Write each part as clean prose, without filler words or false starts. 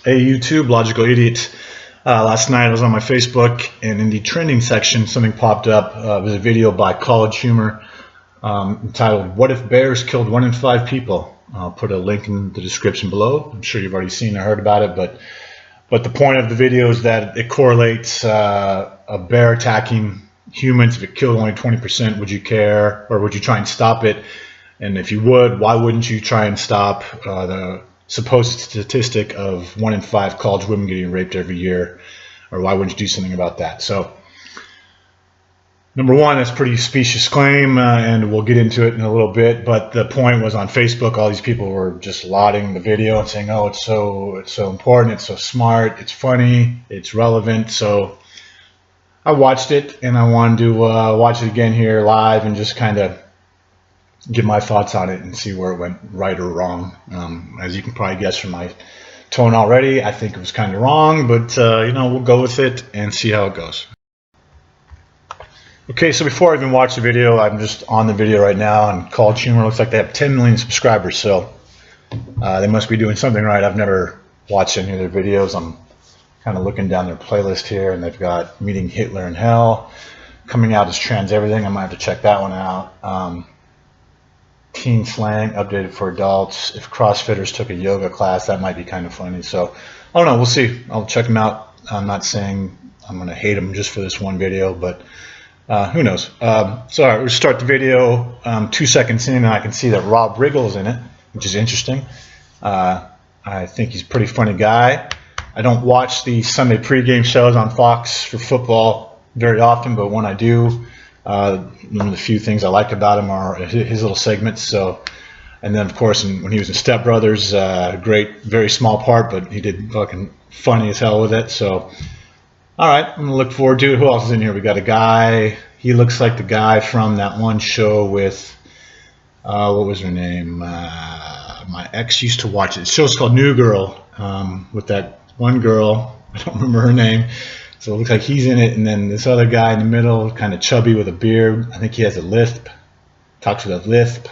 Hey YouTube, Logical Idiot. Last night I was on my Facebook, and in the trending section something popped up. It was a video by College Humor entitled "What if bears killed 1 in 5 people?" I'll put a link in the description below. I'm sure you've already seen or heard about it, but the point of the video is that it correlates a bear attacking humans. If it killed only 20%, would you care, or would you try and stop it? And if you would, why wouldn't you try and stop the supposed statistic of 1 in 5 college women getting raped every year? Or why wouldn't you do something about that? So, number one, that's a pretty specious claim, and we'll get into it in a little bit. But the point was, on Facebook, all these people were just lauding the video and saying, "Oh, it's so important, it's so smart, it's funny, it's relevant." So I watched it, and I wanted to watch it again here live and just kind of give my thoughts on it and see where it went right or wrong. As you can probably guess from my tone already, I think it was kind of wrong, but we'll go with it and see how it goes. Okay, so before I even watch the video, I'm just on the video right now, and College Humor looks like they have 10 million subscribers, so they must be doing something right. I've never watched any of their videos. I'm kind of looking down their playlist here, and they've got Meeting Hitler in Hell, Coming Out as Trans Everything. I might have to check that one out. Teen slang updated for adults. If CrossFitters took a yoga class, that might be kind of funny. So I don't know, we'll see. I'll check them out. I'm not saying I'm going to hate them just for this one video, but who knows. So all right, we'll start the video. 2 seconds in, and I can see that Rob Riggle's in it, which is interesting. I think he's a pretty funny guy. I don't watch the Sunday pregame shows on Fox for football very often, but when I do, one of the few things I like about him are his little segments. So, and then of course when he was in Step Brothers, great, very small part, but he did fucking funny as hell with it. So, all right, I'm gonna look forward to it. Who else is in here? We got a guy. He looks like the guy from that one show with what was her name? My ex used to watch it. The show's called New Girl, with that one girl. I don't remember her name. So it looks like he's in it, and then this other guy in the middle, kind of chubby with a beard. I think he has a lisp, talks with a lisp.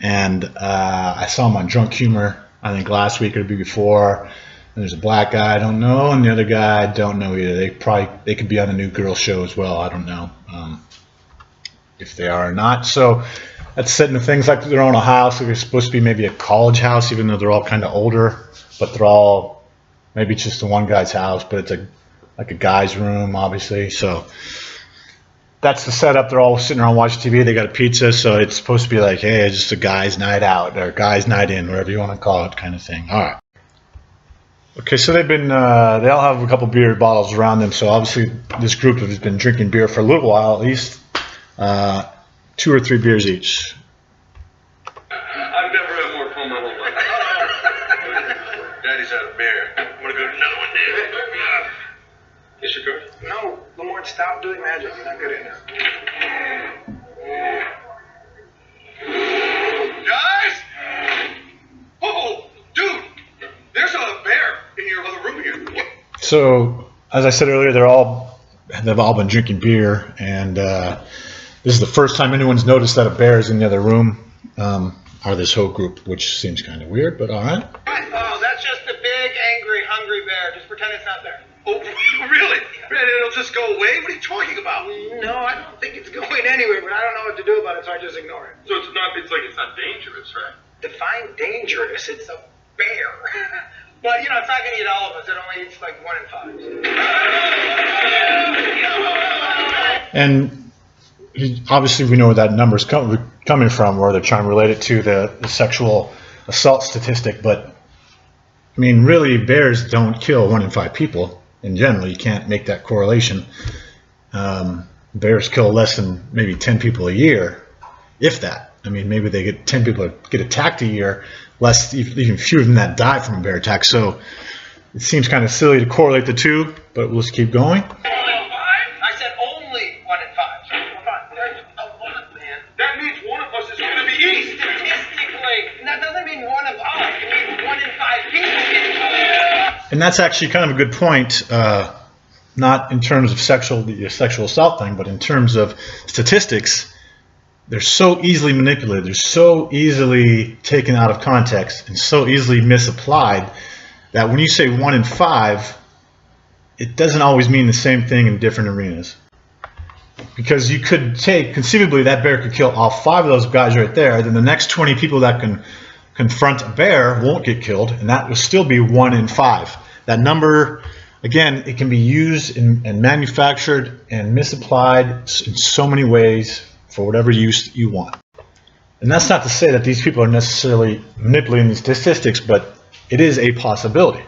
And I saw him on Drunk Humor, I think last week or the week before. And there's a black guy I don't know, and the other guy I don't know either. They could be on the New Girl show as well. I don't know if they are or not. So that's setting the things like they're on a house. They're supposed to be maybe a college house, even though they're all kind of older. But they're all, maybe it's just the one guy's house, but it's like a guy's room, obviously. So that's the setup. They're all sitting around watching TV. They got a pizza, so it's supposed to be like, hey, it's just a guy's night out, or guy's night in, whatever you want to call it, kind of thing. All right. Okay, so they've been, they all have a couple beer bottles around them. So obviously this group has been drinking beer for a little while, at least 2 or 3 beers each. I've never had more fun in my whole life. Daddy's had a beer. I'm gonna go to another one, Dad. Is your card? No, Lamort, stop doing magic. You're not good at it. Guys! Oh, dude! There's a bear in your other room here. So, as I said earlier, they've all been drinking beer, and this is the first time anyone's noticed that a bear is in the other room, or this whole group, which seems kind of weird, but all right. Oh, that's just a big, angry, hungry bear. Just pretend it's not there. Oh, really? It'll just go away? What are you talking about? No, I don't think it's going anywhere, but I don't know what to do about it, so I just ignore it. So it's not dangerous, right? Define dangerous. It's a bear. But, it's not going to eat all of us. It only eats like 1 in 5. And obviously we know where that number's coming from, where they're trying to relate it to the sexual assault statistic. But I mean, really, bears don't kill 1 in 5 people. In general, you can't make that correlation. Bears kill less than maybe 10 people a year, if that. I mean, maybe they get 10 people get attacked a year, less, even fewer than that die from a bear attack. So it seems kind of silly to correlate the two, but we'll just keep going. I said only 1 in 5. So, fine. There's a lot, man. That means one of us is going to be east. Statistically, that doesn't mean 1 of us. It means 1 in 5 people getting killed. And that's actually kind of a good point, not in terms of the sexual assault thing, but in terms of statistics. They're so easily manipulated, they're so easily taken out of context and so easily misapplied that when you say 1 in 5, it doesn't always mean the same thing in different arenas. Because you could take, conceivably, that bear could kill all 5 of those guys right there, then the next 20 people that can confront a bear won't get killed, and that will still be 1 in 5. That number, again, it can be used and manufactured and misapplied in so many ways for whatever use you want. And that's not to say that these people are necessarily manipulating these statistics, but it is a possibility.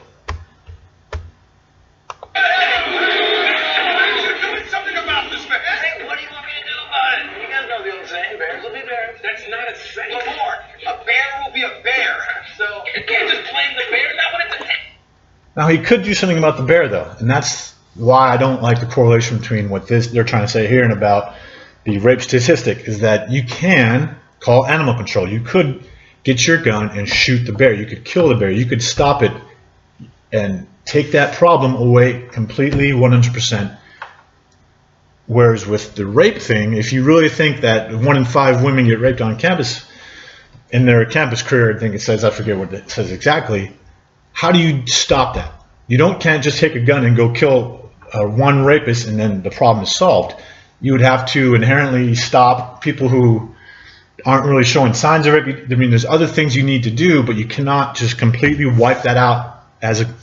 Something about this, man. Hey, what do you want me to do about it? You guys know the old saying, bears will be bears. That's not a saying. Lamar, a bear will be a bear. So You can't just blame the bear. Not when it's a Now, he could do something about the bear, though, and that's why I don't like the correlation between what they're trying to say here and about the rape statistic, is that you can call animal control. You could get your gun and shoot the bear. You could kill the bear. You could stop it and take that problem away completely, 100%. Whereas with the rape thing, if you really think that 1 in 5 women get raped on campus in their campus career, I think it says, I forget what it says exactly, how do you stop that? You can't just take a gun and go kill one rapist and then the problem is solved. You would have to inherently stop people who aren't really showing signs of rape. I mean, there's other things you need to do, but you cannot just completely wipe that out as a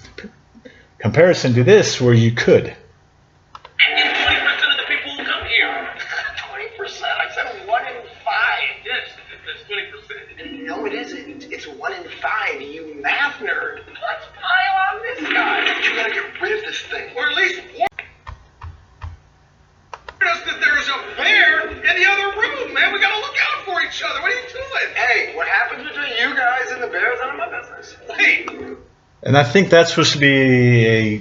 comparison to this, where you could. And 20% of the people who come here. 20%. I said 1 in 5. Yes, that's 20%. No, it isn't. It's 1 in 5. You math nerd. Let's pile on this guy. You gotta get rid of this thing. Or at least warn us that there's a bear in the other room, man. We gotta look out for each other. What are you doing? Hey, what happens between you guys and the bears? None of my business. Wait. And I think that's supposed to be a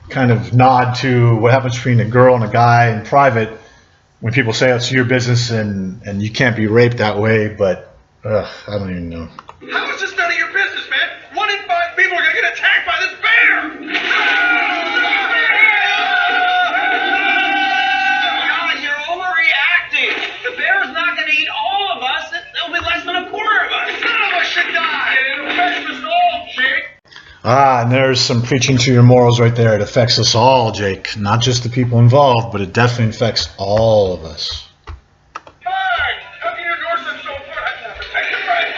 kind of nod to what happens between a girl and a guy in private when people say it's your business and you can't be raped that way, but I don't even know. How is this none of your business, man? 1 in 5 people are gonna get attacked by this bear. God, you're overreacting. The bear's not gonna eat all of us. It'll be less than a quarter of us. None of us should die. It affects us all, Jake. And there's some preaching to your morals right there. It affects us all, Jake. Not just the people involved, but it definitely affects all of us. Fine. How can you endorse them so far? I've never taken it right.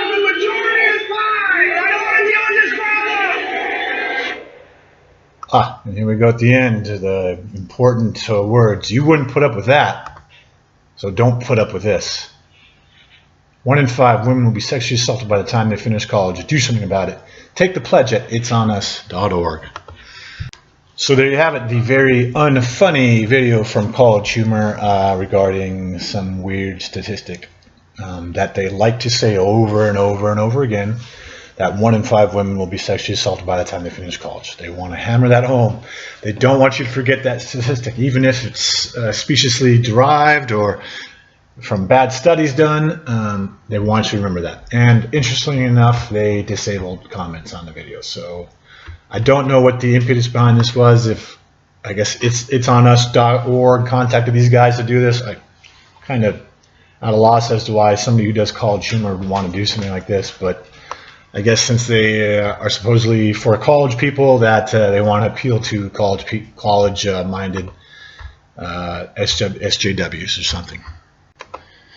The majority is mine. I don't want to deal with this problem. And here we go at the end, the important words. You wouldn't put up with that, so don't put up with this. 1 in 5 women will be sexually assaulted by the time they finish college. Do something about it. Take the pledge at itsonus.org. So there you have it, the very unfunny video from College Humor regarding some weird statistic that they like to say over and over and over again, that 1 in 5 women will be sexually assaulted by the time they finish college. They want to hammer that home. They don't want you to forget that statistic, even if it's speciously derived or from bad studies done. They want you to remember that. And interestingly enough, they disabled comments on the video. So I don't know what the impetus behind this was. If I guess it's on us.org contacted these guys to do this. I kind of at a loss as to why somebody who does College Humor would want to do something like this, but I guess since they are supposedly for college people, that they want to appeal to college-minded SJWs or something.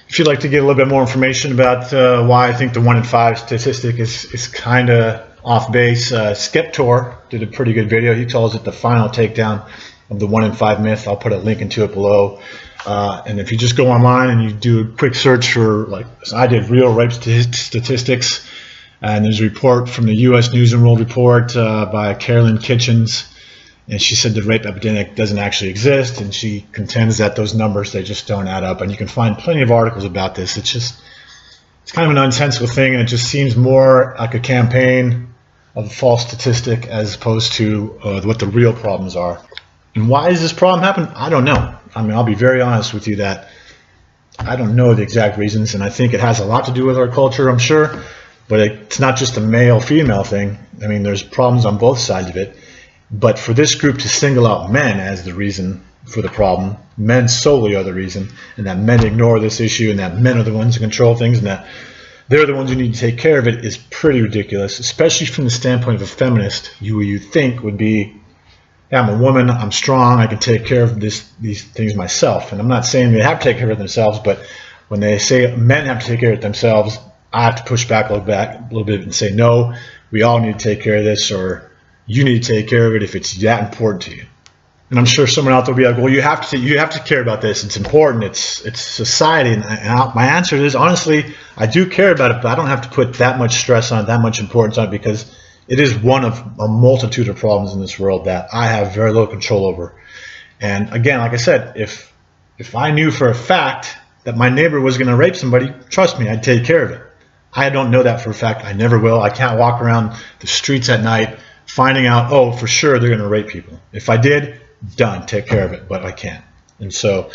If you'd like to get a little bit more information about why I think the 1 in 5 statistic is kind of off base, Skeptor did a pretty good video. He calls it the final takedown of the 1 in 5 myth. I'll put a link into it below. And if you just go online and you do a quick search for, like I did, real rape statistics, and there's a report from the U.S. News and World Report by Carolyn Kitchens, and she said the rape epidemic doesn't actually exist, and she contends that those numbers, they just don't add up. And you can find plenty of articles about this. It's kind of an nonsensical thing, and it just seems more like a campaign of a false statistic as opposed to what the real problems are. And why does this problem happen? I don't know. I mean, I'll be very honest with you that I don't know the exact reasons, and I think it has a lot to do with our culture, I'm sure. But it's not just a male-female thing. I mean, there's problems on both sides of it. But for this group to single out men as the reason, for the problem. Men solely are the reason, and that men ignore this issue, and that men are the ones who control things, and that they're the ones who need to take care of it is pretty ridiculous, especially from the standpoint of a feminist. You think would be, yeah, I'm a woman, I'm strong, I can take care of these things myself. And I'm not saying they have to take care of it themselves, but when they say men have to take care of it themselves, I have to push back a little bit and say, no, we all need to take care of this, or you need to take care of it if it's that important to you. And I'm sure someone out there will be like, well, you have to care about this. It's important. It's society. And my answer is, honestly, I do care about it, but I don't have to put that much stress on it, that much importance on it, because it is one of a multitude of problems in this world that I have very little control over. And again, like I said, if I knew for a fact that my neighbor was going to rape somebody, trust me, I'd take care of it. I don't know that for a fact. I never will. I can't walk around the streets at night finding out, oh, for sure they're going to rape people. If I did, done, take care of it, but I can't. And so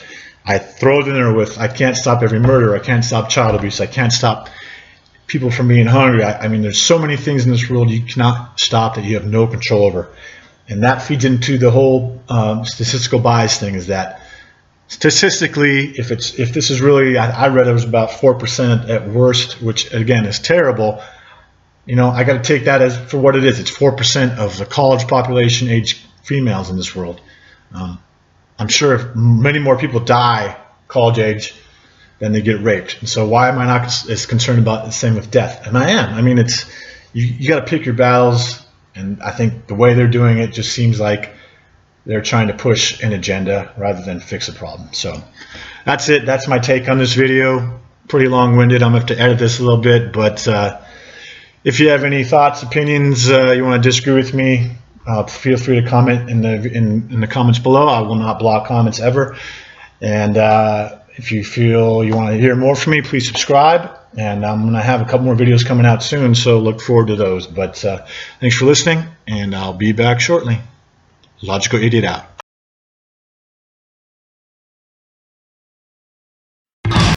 I throw it in there with, I can't stop every murder, I can't stop child abuse, I can't stop people from being hungry. I mean, there's so many things in this world you cannot stop that you have no control over. And that feeds into the whole statistical bias thing, is that statistically, if this is really, I read it was about 4% at worst, which again is terrible. You know, I got to take that as for what it is. It's 4% of the college population age females in this world. I'm sure if many more people die college age than they get raped. And so why am I not as concerned about the same with death? And I am. I mean, it's you got to pick your battles, and I think the way they're doing it just seems like they're trying to push an agenda rather than fix a problem. So that's it. That's my take on this video. Pretty long-winded. I'm going to have to edit this a little bit, but if you have any thoughts, opinions, you want to disagree with me, feel free to comment in the comments below. I will not block comments ever. And if you feel you want to hear more from me, please subscribe. And I'm going to have a couple more videos coming out soon, so look forward to those. But thanks for listening, and I'll be back shortly. Logical Idiot out.